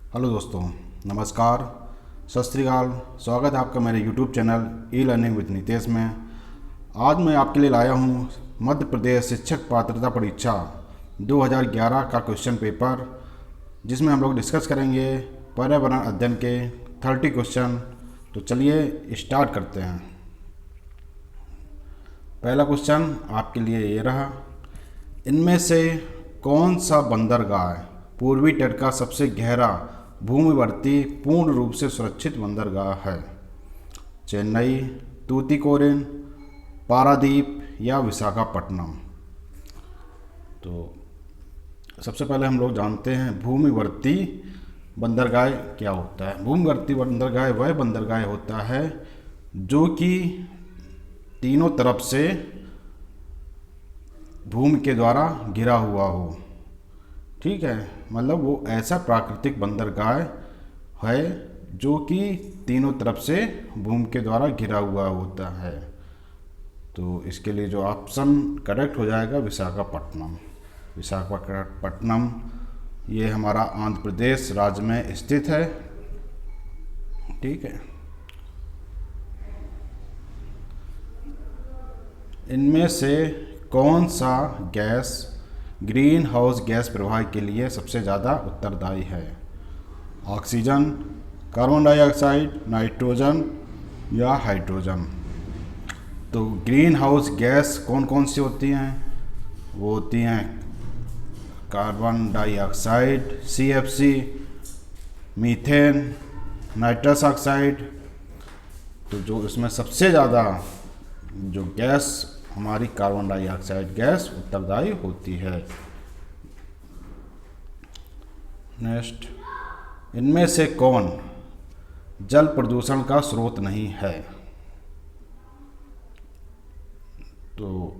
Hello दोस्तों, नमस्कार, सत श्री अकाल। स्वागत है आपका मेरे YouTube channel e learning with Nitesh में। आज मैं आपके लिए लाया हूँ मध्य प्रदेश शिक्षक पात्रता परीक्षा 2011 का क्वेश्चन पेपर, जिसमें हम लोग डिस्कस करेंगे पर्यावरण अध्ययन के 30 क्वेश्चन। तो चलिए स्टार्ट करते हैं। पहला क्वेश्चन आपके लिए ये रहा, इनमें से कौन सा बंदरगाह पूर्वी तट का सबसे गहरा भूमिवर्ती पूर्ण रूप से सुरक्षित बंदरगाह है? चेन्नई, तूतीकोरिन, पारादीप या विशाखापट्टनम? तो सबसे पहले हम लोग जानते हैं भूमिवर्ती बंदरगाह क्या होता है। भूमिवर्ती बंदरगाह वह बंदरगाह होता है जो कि तीनों तरफ से भूमि के द्वारा घिरा हुआ हो। ठीक है, मतलब वो ऐसा प्राकृतिक बंदरगाह है जो कि तीनों तरफ से भूमि के द्वारा घिरा हुआ होता है। तो इसके लिए जो ऑप्शन करेक्ट हो जाएगा विशाखापट्टनम। विशाखापट्टनम ये हमारा आंध्र प्रदेश राज्य में स्थित है। ठीक है, इनमें से कौन सा गैस ग्रीन हाउस गैस प्रवाह के लिए सबसे ज़्यादा उत्तरदायी है? ऑक्सीजन, कार्बन डाइऑक्साइड, नाइट्रोजन या हाइड्रोजन? तो ग्रीन हाउस गैस कौन कौन सी होती हैं? वो होती हैं carbon dioxide CFC, methane, nitrous oxide. तो जो इसमें सबसे ज़्यादा जो गैस हमारी कार्बन डाइऑक्साइड गैस उत्तरदायी होती है। नेक्स्ट, इनमें से कौन जल प्रदूषण का स्रोत नहीं है? तो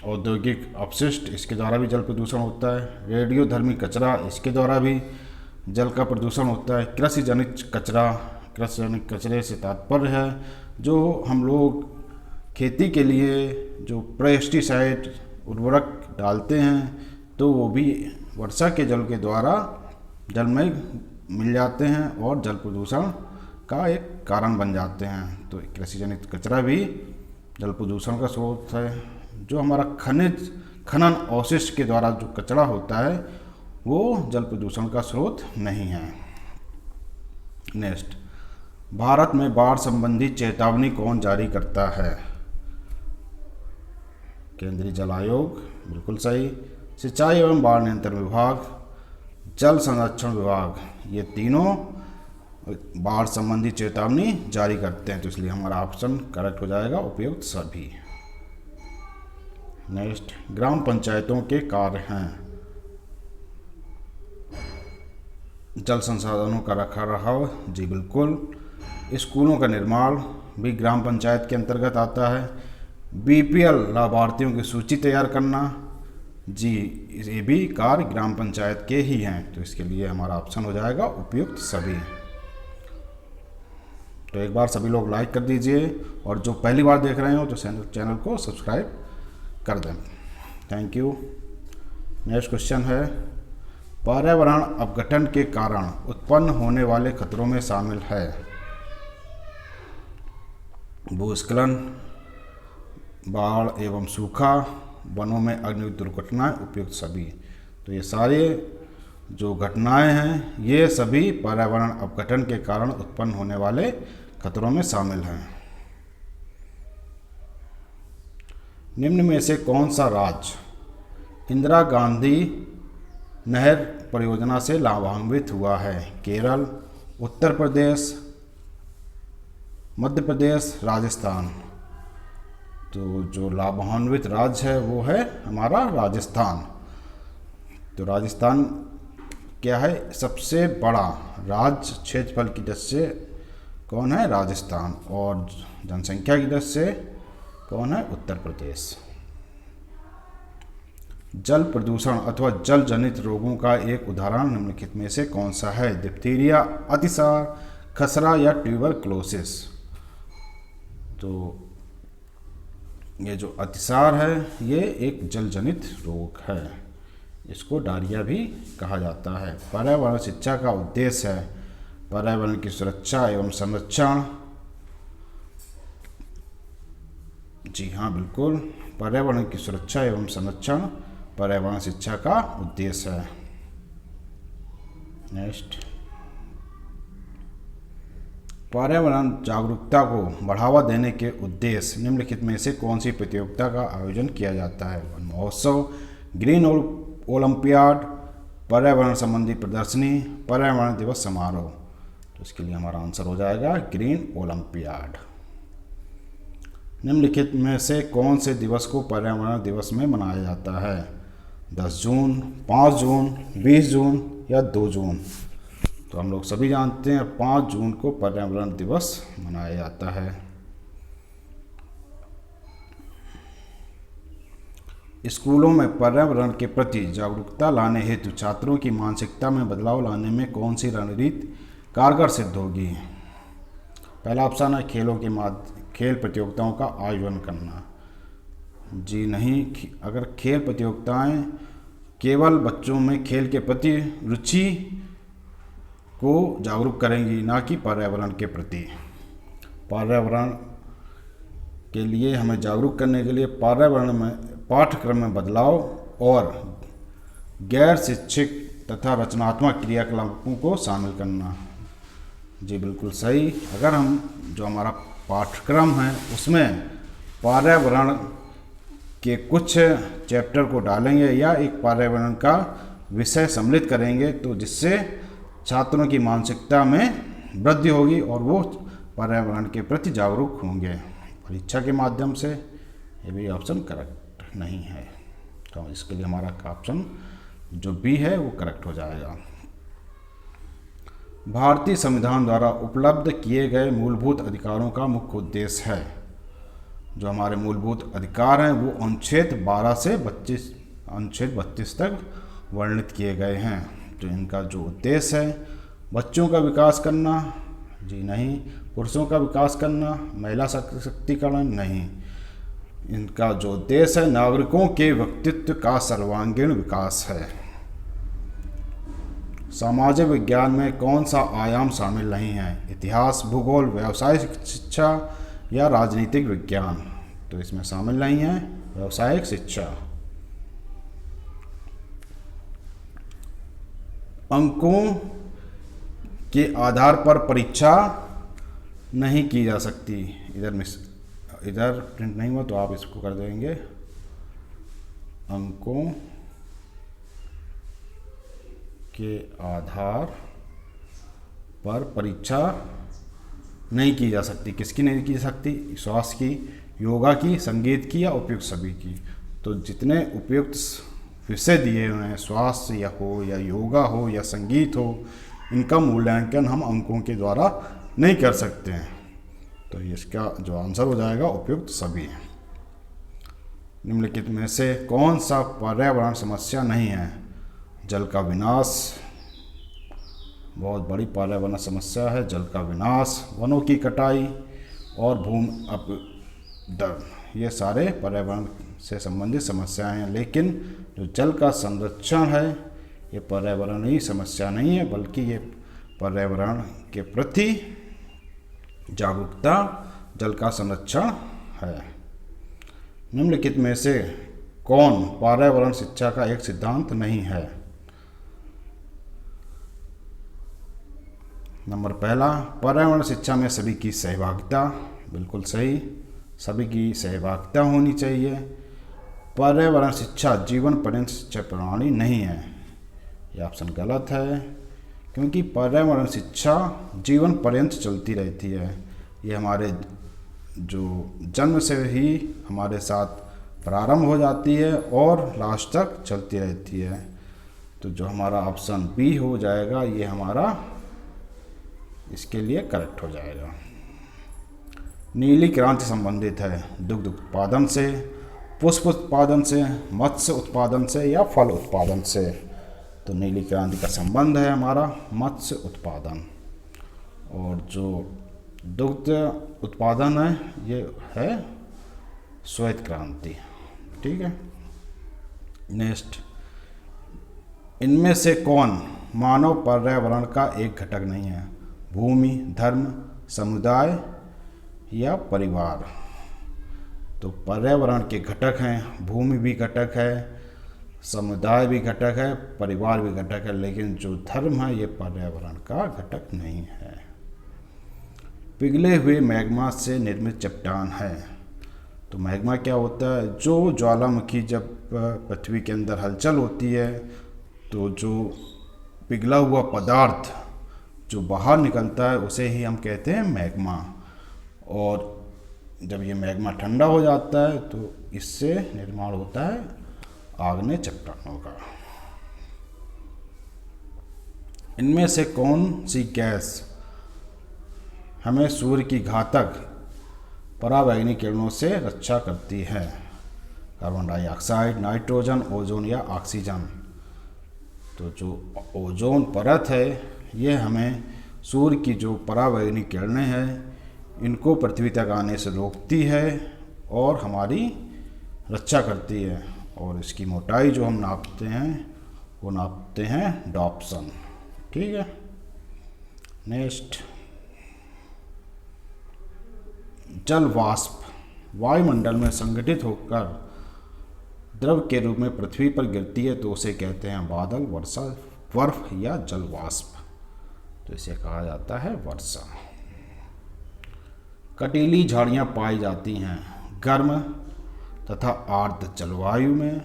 औद्योगिक अपशिष्ट, इसके द्वारा भी जल प्रदूषण होता है। रेडियोधर्मी कचरा, इसके द्वारा भी जल का प्रदूषण होता है। कृषि जनित कचरा, कृषि जनित कचरे से तात्पर्य है जो हम लोग खेती के लिए जो पेस्टिसाइड उर्वरक डालते हैं, तो वो भी वर्षा के जल के द्वारा जल में मिल जाते हैं और जल प्रदूषण का एक कारण बन जाते हैं। तो कृषि जनित कचरा भी जल प्रदूषण का स्रोत है। जो हमारा खनन अवशिष्ट के द्वारा जो कचरा होता है वो जल प्रदूषण का स्रोत नहीं है। नेक्स्ट, भारत में बाढ़ संबंधी चेतावनी कौन जारी करता है? केंद्रीय जल आयोग, बिल्कुल सही। सिंचाई एवं बाढ़ नियंत्रण विभाग, जल संरक्षण विभाग, ये तीनों बाढ़ संबंधी चेतावनी जारी करते हैं। तो इसलिए हमारा ऑप्शन करेक्ट हो जाएगा उपयुक्त सभी। नेक्स्ट, ग्राम पंचायतों के कार्य हैं जल संसाधनों का रखरखाव, जी बिल्कुल। स्कूलों का निर्माण भी ग्राम पंचायत के अंतर्गत आता है। BPL लाभार्थियों की सूची तैयार करना, जी ये भी कार्य ग्राम पंचायत के ही हैं। तो इसके लिए हमारा ऑप्शन हो जाएगा उपयुक्त सभी। तो एक बार सभी लोग लाइक कर दीजिए और जो पहली बार देख रहे हो तो चैनल को सब्सक्राइब कर दें। Thank you. नेक्स्ट क्वेश्चन है, पर्यावरण अपघटन के कारण उत्पन्न होने वाले खतरों में शामिल है भूस्खलन, बाढ़ एवं सूखा, वनों में अग्नि दुर्घटनाएं, उपयुक्त सभी। तो ये सारे जो घटनाएं हैं ये सभी पर्यावरण अपघटन के कारण उत्पन्न होने वाले खतरों में शामिल हैं। निम्न में से कौन सा राज्य इंदिरा गांधी नहर परियोजना से लाभान्वित हुआ है? केरल, उत्तर प्रदेश, मध्य प्रदेश, राजस्थान? तो जो लाभान्वित राज्य है वो है हमारा राजस्थान। तो राजस्थान क्या है? सबसे बड़ा राज्य क्षेत्रफल की दृष्टि से कौन है? राजस्थान। और जनसंख्या की दृष्टि से कौन है? उत्तर प्रदेश। जल प्रदूषण अथवा जल जनित रोगों का एक उदाहरण निम्नलिखित में से कौन सा है? डिप्थीरिया, अतिसार, खसरा या ट्यूबरक्लोसिस? तो ये जो अतिसार है ये एक जल जनित रोग है। इसको डायरिया भी कहा जाता है। पर्यावरण शिक्षा का उद्देश्य है पर्यावरण की सुरक्षा एवं संरक्षण। जी हाँ, बिल्कुल, पर्यावरण की सुरक्षा एवं संरक्षण पर्यावरण शिक्षा का उद्देश्य है। नेक्स्ट, पर्यावरण जागरूकता को बढ़ावा देने के उद्देश्य निम्नलिखित में से कौन सी प्रतियोगिता का आयोजन किया जाता है? वन महोत्सव, ग्रीन ओलंपियाड, पर्यावरण संबंधी प्रदर्शनी, पर्यावरण दिवस समारोह। तो इसके लिए हमारा आंसर हो जाएगा ग्रीन ओलंपियाड। निम्नलिखित में से कौन से दिवस को पर्यावरण दिवस में मनाया जाता है? 10 जून, 5 जून, 20 जून या 2 जून? तो हम लोग सभी जानते हैं 5 जून को पर्यावरण दिवस मनाया जाता है। स्कूलों में पर्यावरण के प्रति जागरूकता लाने हेतु छात्रों की मानसिकता में बदलाव लाने में कौन सी रणनीति कारगर सिद्ध होगी? पहला ऑप्शन है खेल प्रतियोगिताओं का आयोजन करना। जी नहीं, अगर खेल प्रतियोगिताएं केवल बच्चों में खेल के प्रति रुचि को जागरूक करेंगी, ना कि पर्यावरण के प्रति। पर्यावरण के लिए हमें जागरूक करने के लिए पर्यावरण में पाठ्यक्रम में बदलाव और गैर शिक्षक तथा रचनात्मक क्रियाकलापों को शामिल करना। जी बिल्कुल सही। अगर हम जो हमारा पाठ्यक्रम है उसमें पर्यावरण के कुछ चैप्टर को डालेंगे या एक पर्यावरण का विषय सम्मिलित करेंगे, तो जिससे छात्रों की मानसिकता में वृद्धि होगी और वो पर्यावरण के प्रति जागरूक होंगे। परीक्षा के माध्यम से, ये भी ऑप्शन करेक्ट नहीं है, तो इसके लिए हमारा ऑप्शन जो बी है वो करेक्ट हो जाएगा। भारतीय संविधान द्वारा उपलब्ध किए गए मूलभूत अधिकारों का मुख्य उद्देश्य है। जो हमारे मूलभूत अधिकार हैं वो अनुच्छेद 12 से अनुच्छेद 32 तक वर्णित किए गए हैं। तो इनका जो उद्देश्य है बच्चों का विकास करना, जी नहीं, पुरुषों का विकास करना, महिला सशक्तिकरण, नहीं, इनका जो उद्देश्य है नागरिकों के व्यक्तित्व का सर्वांगीण विकास है। सामाजिक विज्ञान में कौन सा आयाम शामिल नहीं है? इतिहास, भूगोल, व्यावसायिक शिक्षा या राजनीतिक विज्ञान? तो इसमें शामिल नहीं है व्यावसायिक शिक्षा। अंकों के आधार पर परीक्षा नहीं की जा सकती। इधर प्रिंट नहीं हुआ तो आप इसको कर देंगे। अंकों के आधार पर परीक्षा नहीं की जा सकती। किसकी नहीं की जा सकती? स्वास्थ्य की, योगा की, संगीत की या उपयुक्त सभी की। तो जितने उपयुक्त विषय दिए हुए हैं, स्वास्थ्य या हो या योगा हो या संगीत हो, इनका मूल्यांकन हम अंकों के द्वारा नहीं कर सकते हैं। तो इसका जो आंसर हो जाएगा उपयुक्त सभी। निम्नलिखित में से कौन सा पर्यावरण समस्या नहीं है? जल का विनाश, बहुत बड़ी पर्यावरण समस्या है जल का विनाश, वनों की कटाई और भूमि अपरदन, ये सारे पर्यावरण से संबंधित समस्याएं हैं। लेकिन जो जल का संरक्षण है ये पर्यावरणीय समस्या नहीं है, बल्कि ये पर्यावरण के प्रति जागरूकता, जल का संरक्षण है। निम्नलिखित में से कौन पर्यावरण शिक्षा का एक सिद्धांत नहीं है? नंबर पहला, पर्यावरण शिक्षा में सभी की सहभागिता, बिल्कुल सही, सभी की सहभागिता होनी चाहिए। पर्यावरण शिक्षा जीवन पर्यंत शिक्षा प्रणाली नहीं है, यह ऑप्शन गलत है, क्योंकि पर्यावरण शिक्षा जीवन पर्यंत चलती रहती है। ये हमारे जो जन्म से ही हमारे साथ प्रारंभ हो जाती है और लास्ट तक चलती रहती है। तो जो हमारा ऑप्शन बी हो जाएगा ये हमारा इसके लिए करेक्ट हो जाएगा। नीली क्रांति संबंधित है दुग्ध उत्पादन से, पुष्प उत्पादन से, मत्स्य उत्पादन से या फल उत्पादन से? तो नीली क्रांति का संबंध है हमारा मत्स्य उत्पादन, और जो दुग्ध उत्पादन है ये है श्वेत क्रांति। ठीक है। नेक्स्ट, इनमें से कौन मानव पर्यावरण का एक घटक नहीं है? भूमि, धर्म, समुदाय या परिवार? तो पर्यावरण के घटक हैं, भूमि भी घटक है, समुदाय भी घटक है, परिवार भी घटक है, लेकिन जो धर्म है ये पर्यावरण का घटक नहीं है। पिघले हुए मैग्मा से निर्मित चट्टान है। तो मैग्मा क्या होता है? जो ज्वालामुखी जब पृथ्वी के अंदर हलचल होती है तो जो पिघला हुआ पदार्थ जो बाहर निकलता है उसे ही हम कहते हैं मैग्मा। और जब ये मैग्मा ठंडा हो जाता है तो इससे निर्माण होता है आग्नेय चट्टानों का। इनमें से कौन सी गैस हमें सूर्य की घातक पराबैंगनी किरणों से रक्षा करती है? कार्बन डाइऑक्साइड, नाइट्रोजन, ओजोन या ऑक्सीजन? तो जो ओजोन परत है ये हमें सूर्य की जो पराबैंगनी किरणें हैं इनको पृथ्वी तक आने से रोकती है और हमारी रक्षा करती है। और इसकी मोटाई जो हम नापते हैं वो नापते हैं डॉप्सन। ठीक है। नेक्स्ट, जल वाष्प वायुमंडल में संगठित होकर द्रव के रूप में पृथ्वी पर गिरती है तो उसे कहते हैं बादल, वर्षा, बर्फ या जल वाष्प। तो इसे कहा जाता है वर्षा। कटीली झाड़ियाँ पाई जाती हैं गर्म तथा आर्द्र जलवायु में,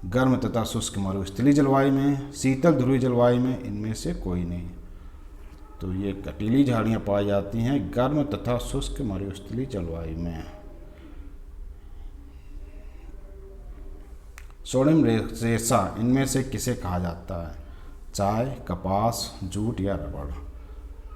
गर्म तथा शुष्क मरुस्थलीय जलवायु में, शीतल ध्रुवीय जलवायु में, इनमें से कोई नहीं। तो ये कटीली झाड़ियाँ पाई जाती हैं गर्म तथा शुष्क मरुस्थलीय जलवायु में। स्वर्णिम रेशा इनमें से किसे कहा जाता है? चाय, कपास, जूट या रबड़?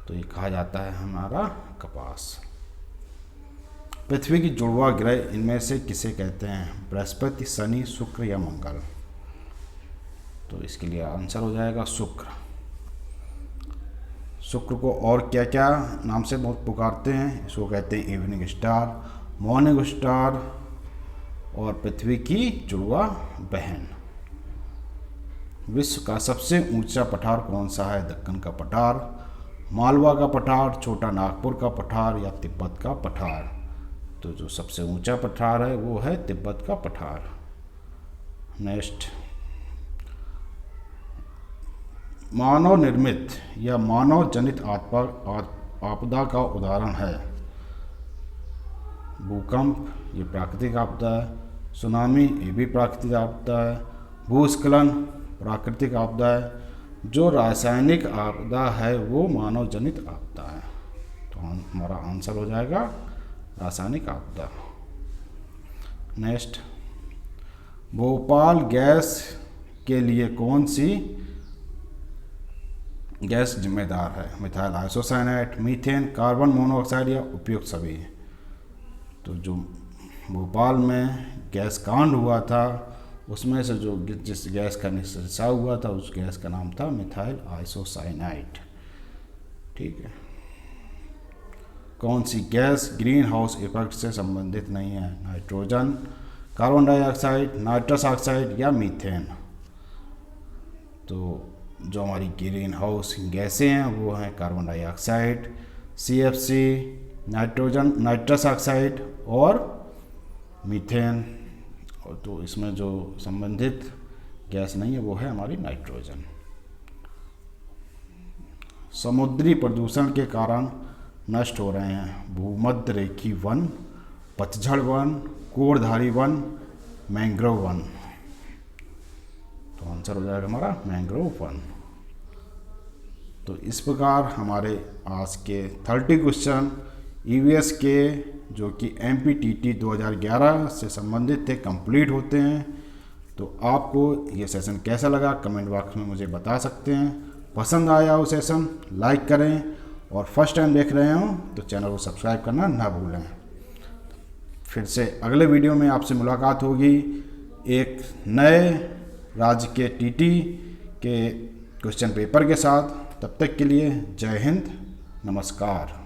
तो ये कहा जाता है हमारा कपास। पृथ्वी की जुड़वा ग्रह इनमें से किसे कहते हैं? बृहस्पति, शनि, शुक्र या मंगल? तो इसके लिए आंसर हो जाएगा शुक्र। शुक्र को और क्या क्या नाम से बहुत पुकारते हैं? इसको कहते हैं इवनिंग स्टार, मॉर्निंग स्टार और पृथ्वी की जुड़वा बहन। विश्व का सबसे ऊंचा पठार कौन सा है? दक्कन का पठार, मालवा का पठार, छोटा नागपुर का पठार या तिब्बत का पठार? तो जो सबसे ऊंचा पठार है वो है तिब्बत का पठार। नेक्स्ट, मानव निर्मित या मानव जनित आपदा का उदाहरण है? भूकंप, ये प्राकृतिक आपदा है। सुनामी, ये भी प्राकृतिक आपदा है। भूस्खलन प्राकृतिक आपदा है। जो रासायनिक आपदा है वो मानव जनित आपदा है। तो हमारा आंसर हो जाएगा रासायनिक आपदा। नेक्स्ट, भोपाल गैस के लिए कौन सी गैस जिम्मेदार है? Methyl isocyanate, methane, carbon monoxide या उपयुक्त सभी? तो जो भोपाल में गैस कांड हुआ था उसमें से जो जिस गैस का रिसाव हुआ था उस गैस का नाम था मिथाइल आइसोसाइनाइड। ठीक है। कौन सी गैस ग्रीन हाउस इफेक्ट से संबंधित नहीं है? Nitrogen, carbon dioxide, nitrous oxide या मीथेन? तो जो हमारी ग्रीन हाउस गैसें हैं वो हैं carbon dioxide, CFC, nitrogen, nitrous oxide और मीथेन। और तो इसमें जो संबंधित गैस नहीं है वो है हमारी नाइट्रोजन। समुद्री प्रदूषण के कारण नष्ट हो रहे हैं भूमध्य रेखी वन, पतझड़ वन, कोड़धारी वन, मैंग्रोव वन? तो आंसर हो जाएगा हमारा मैंग्रोव वन। तो इस प्रकार हमारे आज के 30 क्वेश्चन EVS के जो कि MPTT 2011 से संबंधित थे कंप्लीट होते हैं। तो आपको ये सेशन कैसा लगा कमेंट बॉक्स में मुझे बता सकते हैं। पसंद आया हो सेशन लाइक करें और फर्स्ट टाइम देख रहे हो तो चैनल को सब्सक्राइब करना ना भूलें। फिर से अगले वीडियो में आपसे मुलाकात होगी एक नए राज्य के TT के क्वेश्चन पेपर के साथ। तब तक के लिए जय हिंद, नमस्कार।